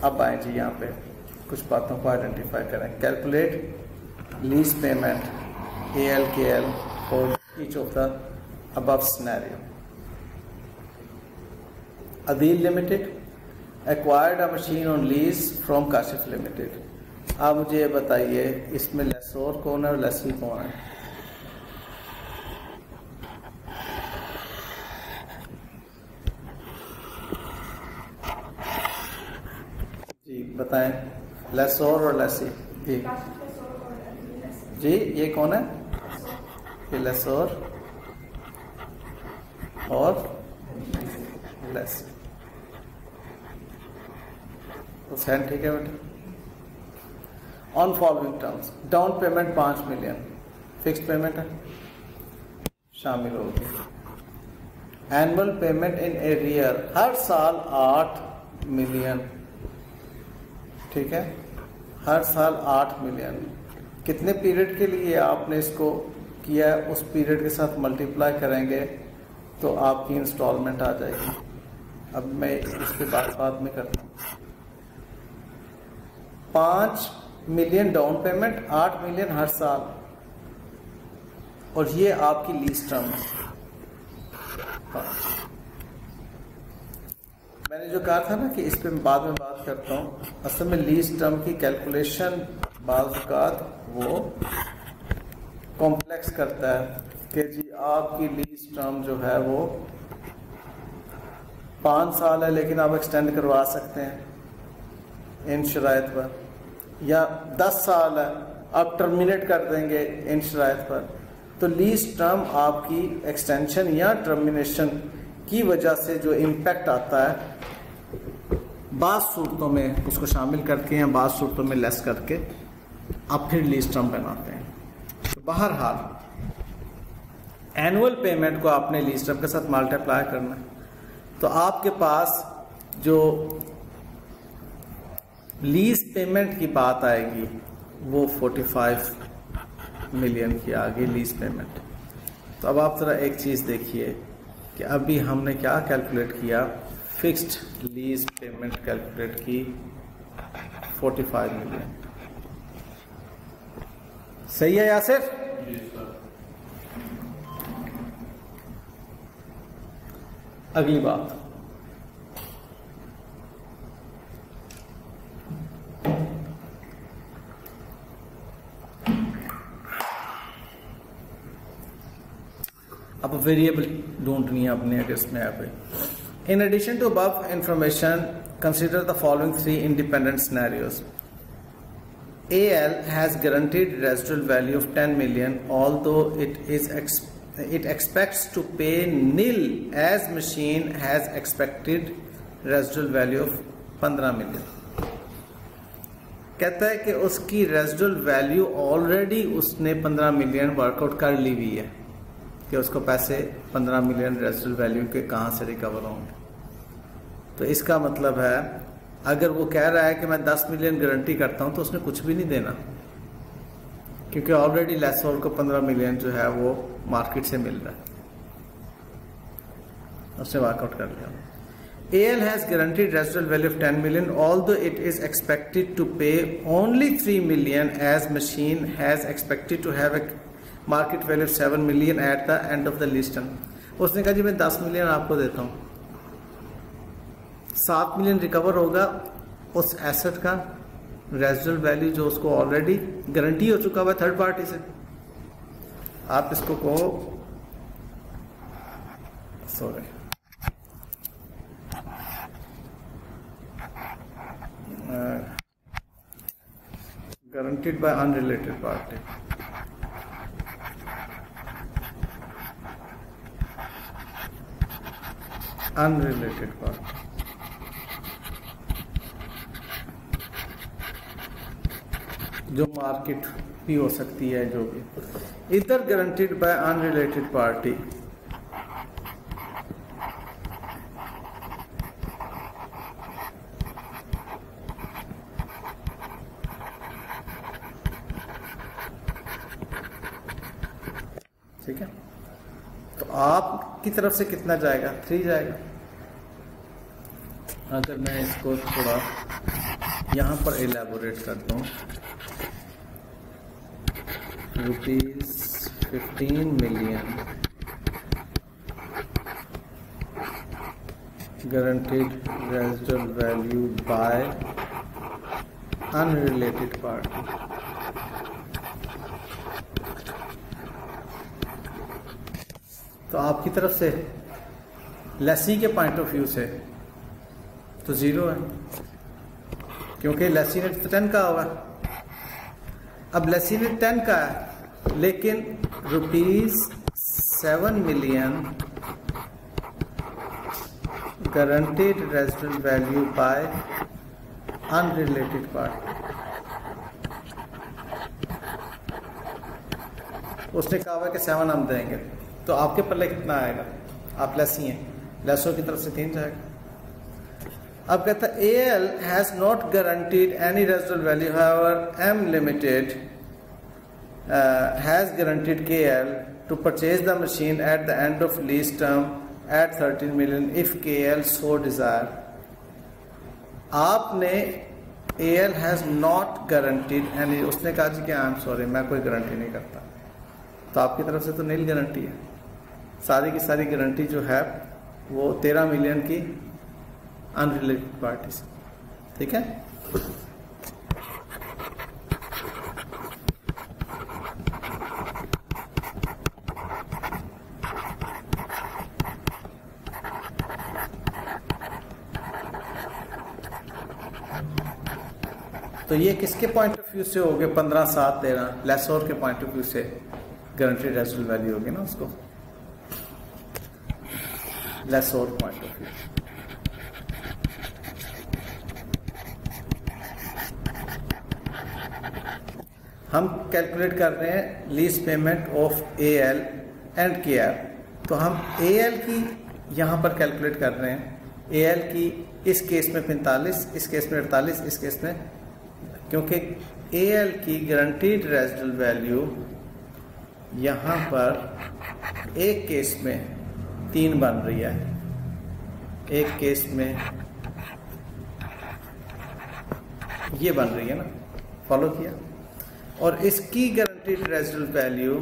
अब आए जी यहाँ पे कुछ बातों को आइडेंटिफाई करें। Calculate lease payment ALKL for each of the above scenario. Adeel limited acquired a machine on lease from Kashif limited. आप मुझे ये बताइए इसमें लेसोर कौन है और लेसी कौन है? जी बताएं, लेसोर और लेसी। जी जी ये कौन है? ये लेसोर और लेसी। तो फैन ठीक है बेटा। On following terms down payment 5 million, fixed payment है, शामिल होगी। एनुअल पेमेंट इन एरियर हर साल 8 मिलियन, ठीक है, हर साल 8 मिलियन। कितने पीरियड के लिए आपने इसको किया है उस पीरियड के साथ मल्टीप्लाई करेंगे तो आपकी इंस्टॉलमेंट आ जाएगी। अब मैं इस पे बात में करता हूँ। 5 मिलियन डाउन पेमेंट, 8 मिलियन हर साल, और ये आपकी लीज टर्म है। मैंने जो कहा था ना कि इस पे बाद में बात करता हूँ, असल में लीज टर्म की कैलकुलेशन बाज़ वो कॉम्प्लेक्स करता है कि जी आपकी लीज टर्म जो है वो 5 साल है लेकिन आप एक्सटेंड करवा सकते हैं इन शराइत पर, या 10 साल है आप टर्मिनेट कर देंगे इन शराइत पर। तो लीज टर्म आपकी एक्सटेंशन या टर्मिनेशन की वजह से जो इम्पैक्ट आता है, बाज़ सूरतों में उसको शामिल करके या बाज़ सूरतों में लेस करके आप फिर लीज टर्म बनाते हैं। तो बहरहाल एनुअल पेमेंट को आपने लीज टर्म के साथ मल्टीप्लाई करना है। तो आपके पास जो लीज पेमेंट की बात आएगी वो 45 मिलियन की आ गई लीज पेमेंट। तो अब आप जरा एक चीज़ देखिए कि अभी हमने क्या कैलकुलेट किया, फिक्स्ड लीज पेमेंट कैलकुलेट की 45 मिलियन। सही है यासिर? अगली बात, अब वेरिएबल ढूंढनी है अपने अगेंस्ट में यहाँ पे। In addition to above information consider the following 3 independent scenarios. AL has guaranteed residual value of 10 million, although it expects to pay nil as machine has expected residual value of 15 million. कहता है कि उसकी residual value already उसने 15 million workout कर ली हुई है कि उसको पैसे 15 मिलियन रेजिडुअल वैल्यू के कहाँ से रिकवर होंगे। तो इसका मतलब है अगर वो कह रहा है कि मैं 10 मिलियन गारंटी करता हूं तो उसने कुछ भी नहीं देना, क्योंकि ऑलरेडी लेसोर को 15 मिलियन जो है वो मार्केट से मिल रहा है, उसने वर्कआउट कर लिया। AL has guaranteed residual value of 10 million, although it is expected to pay only 3 million as machine has expected to have a market value of 7 million at the end of the lease term. उसने कहा जी मैं 10 million आपको देता हूँ, 7 million recover होगा उस asset का residual value जो उसको ऑलरेडी गारंटी हो चुका हुआ थर्ड पार्टी से। आप इसको कहो, sorry, guaranteed bye unrelated party. Unrelated party जो मार्केट भी हो सकती है, जो भी इधर गारंटीड बाय अनरिलेटेड पार्टी। ठीक है, तो आपकी तरफ से कितना जाएगा? 3 जाएगा। अगर मैं इसको थोड़ा यहाँ पर एलैबोरेट करता हूँ। ₹15 million guaranteed residual value by unrelated party। तो आपकी तरफ से लेसी के पॉइंट ऑफ व्यू से तो 0 है, क्योंकि लेसी ने 10 का होगा। अब लेसी ने 10 का है, लेकिन ₹7 million guaranteed residual value by unrelated party। उसने कहा हुआ कि 7 हम देंगे, तो आपके पल्ले कितना आएगा? आप लेसी हैं, लेसों की तरफ से 3 जाएगा। अब कहता है AL has not guaranteed any residual value, however M Limited has guaranteed KL to purchase the machine at the end of lease term at 13 million if KL so desire। आपने AL has not guaranteed any, उसने कहा जी कि I am sorry मैं कोई guarantee नहीं करता, तो आपकी तरफ से तो नील गारंटी है। सारी की सारी गारंटी जो है वो 13 मिलियन की अनरिलेटेड पार्टी से, ठीक है। तो ये किसके पॉइंट ऑफ व्यू से हो गए? 15, 7, 13 लेसोर के पॉइंट ऑफ व्यू से गारंटीड रेजिडुअल वैल्यू होगी ना, उसको लेसोर पॉइंट ऑफ व्यू। हम कैलकुलेट कर रहे हैं lease payment of AL and KR। तो हम AL की यहां पर कैलकुलेट कर रहे हैं। AL की इस केस में 45, इस केस में 48, इस केस में, क्योंकि AL की गारंटीड रेजिडुअल वैल्यू यहां पर एक केस में 3 बन रही है, एक केस में ये बन रही है ना, फॉलो किया। और इसकी गारंटीड रेजिडुअल वैल्यू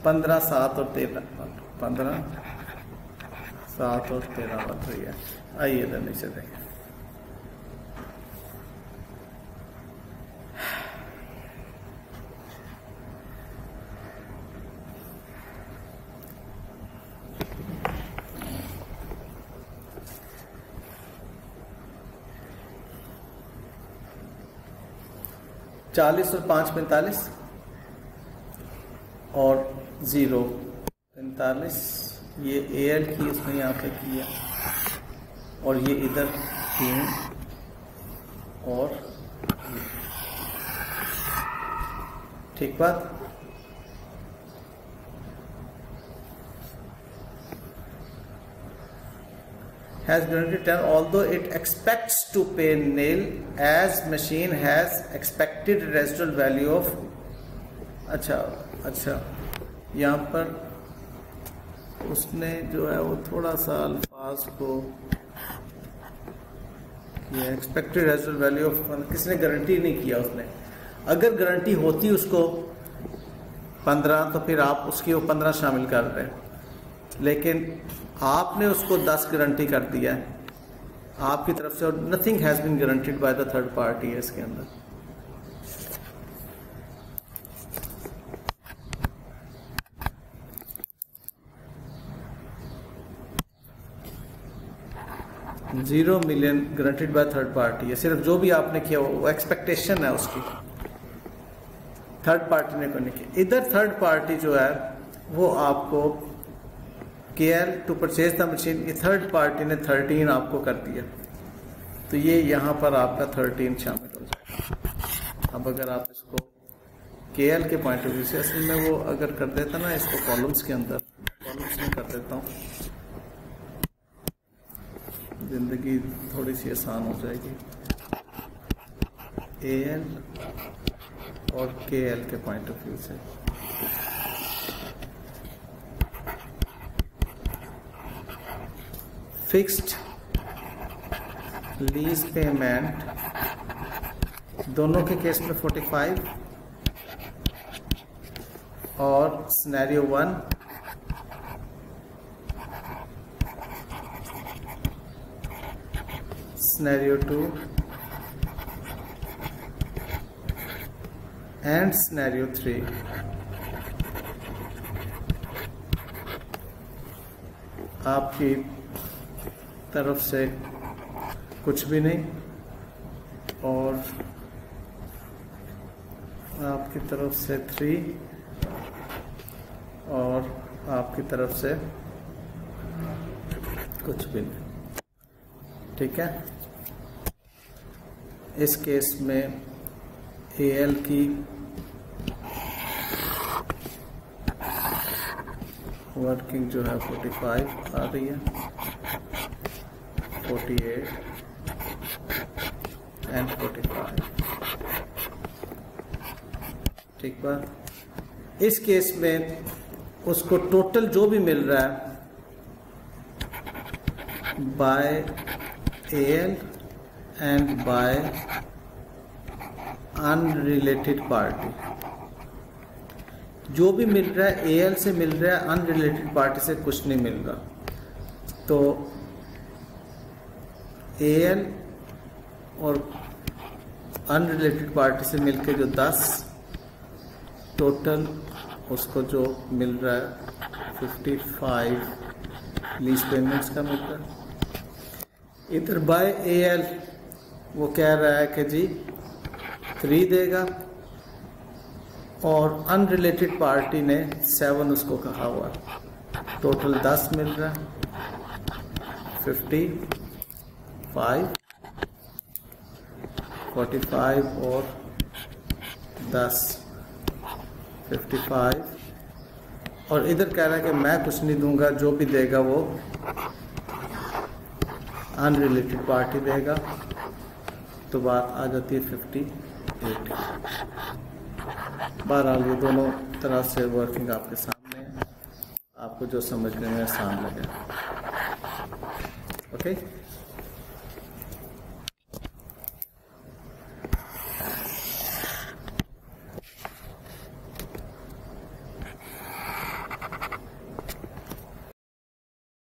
पंद्रह, 7 और 13, 15, 7 और 13 बन रही है। आइए इधर नीचे देखें। चालीस और 5 45 और 0 45, ये AL की उसने यहाँ पे किया, और ये इधर 3 और, ठीक बात। has guaranteed 10 although it expects to pay nil as machine has expected residual value of, अच्छा यहाँ पर उसने जो है वो थोड़ा सा अल्फाज को ये एक्सपेक्टेड रेजिडुअल वैल्यू ऑफ, किसने गारंटी नहीं किया उसने। अगर गारंटी होती उसको 15 तो फिर आप उसकी वो 15 शामिल कर रहे हैं, लेकिन आपने उसको 10 गारंटी कर दिया है आपकी तरफ से, और nothing has been guaranteed by the third party है इसके अंदर। $0 million guaranteed by third party है। सिर्फ जो भी आपने किया वो एक्सपेक्टेशन है उसकी, थर्ड पार्टी ने करने की। इधर थर्ड पार्टी जो है वो आपको KL to purchase the machine, ये थर्ड पार्टी ने 13 आपको कर दिया, तो ये यहाँ पर आपका 13 शामिल हो जाएगा। अब अगर आप इसको KL के पॉइंट ऑफ व्यू से, असल में वो अगर कर देता ना इसको कॉलम्स के अंदर, कॉलम्स में कर देता हूँ, जिंदगी थोड़ी सी आसान हो जाएगी। AL और KL के पॉइंट ऑफ व्यू से फिक्स्ड लीज पेमेंट दोनों के केस में 45 और सिनेरियो 1 सिनेरियो 2 एंड सिनेरियो 3। आपकी तरफ से कुछ भी नहीं और आपकी तरफ से 3 और आपकी तरफ से कुछ भी नहीं। ठीक है, इस केस में AL की वर्किंग जो है 45 आ रही है, 48 एंड 45। ठीक बात। इस केस में उसको टोटल जो भी मिल रहा है by AL and by unrelated party, जो भी मिल रहा है AL से मिल रहा है, अनरिलेटेड पार्टी से कुछ नहीं मिल रहा। तो AL और अनरिलेटेड पार्टी से मिलके जो 10 टोटल उसको जो मिल रहा है 55 लीज पेमेंट्स का मिल रहा है। इधर बाय AL वो कह रहा है कि जी 3 देगा और अनरिलेटेड पार्टी ने 7 उसको कहा हुआ, टोटल 10 मिल रहा है, 55 45 और 10 55। और इधर कह रहा है कि मैं कुछ नहीं दूंगा, जो भी देगा वो अनरिलेटेड पार्टी देगा। तो बात आ जाती है 58। बहरहाल ये दोनों तरह से वर्किंग आपके सामने है, आपको जो समझने में आसान लगे। ओके।